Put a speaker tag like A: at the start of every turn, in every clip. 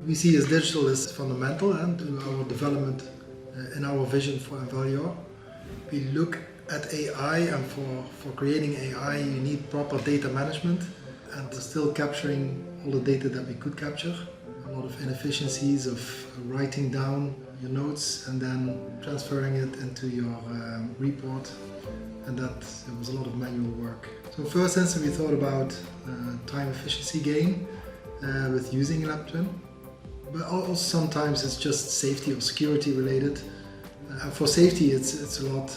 A: We see as digital is fundamental and to our development in our vision for Envalior. We look at AI, and for creating AI you need proper data management and still capturing all the data that we could capture. A lot of inefficiencies of writing down your notes and then transferring it into your report, and that it was a lot of manual work. So first instance we thought about time efficiency gain with using LabTwin. But also sometimes it's just safety or security related. For safety it's a lot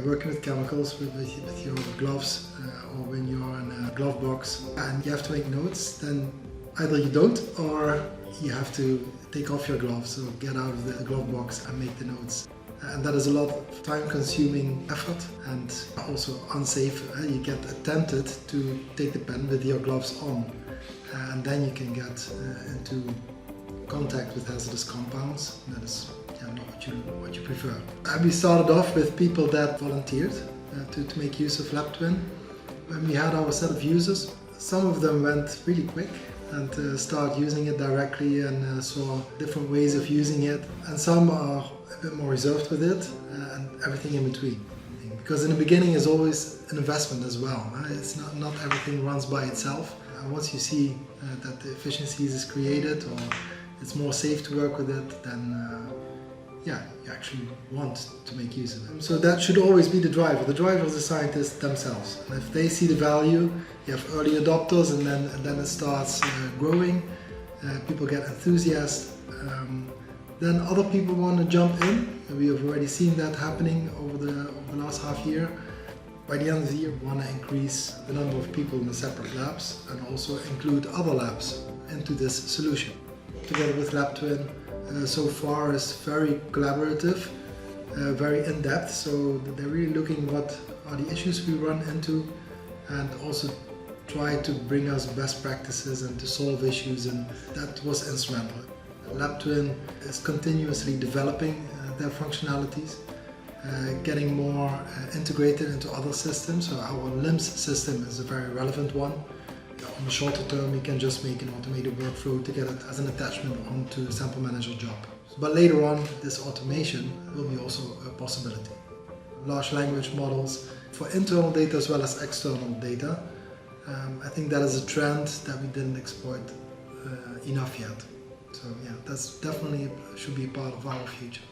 A: working with chemicals with your gloves or when you're in a glove box and you have to make notes, then either you don't or you have to take off your gloves or get out of the glove box and make the notes. And that is a lot of time consuming effort and also unsafe. You get tempted to take the pen with your gloves on and then you can get into contact with hazardous compounds. That is not what you prefer. We started off with people that volunteered to make use of LabTwin. When we had our set of users, some of them went really quick and started using it directly and saw different ways of using it, and some are a bit more reserved with it and everything in between. Because in the beginning is always an investment as well. It's not everything runs by itself. And once you see that the efficiencies is created or it's more safe to work with it, then you actually want to make use of it. So that should always be the driver. The driver is the scientists themselves. And if they see the value, you have early adopters and then it starts growing, people get enthusiastic, then other people want to jump in. We have already seen that happening over the last half year. By the end of the year, we want to increase the number of people in the separate labs and also include other labs into this solution. Together with LabTwin, so far is very collaborative, very in-depth, so they're really looking what are the issues we run into and also try to bring us best practices and to solve issues, and that was instrumental. LabTwin is continuously developing their functionalities, getting more integrated into other systems. So our LIMS system is a very relevant one. On the shorter term, you can just make an automated workflow to get it as an attachment onto a sample manager job. But later on, this automation will be also a possibility. Large language models for internal data as well as external data. I think that is a trend that we didn't exploit enough yet. So yeah, that's definitely should be a part of our future.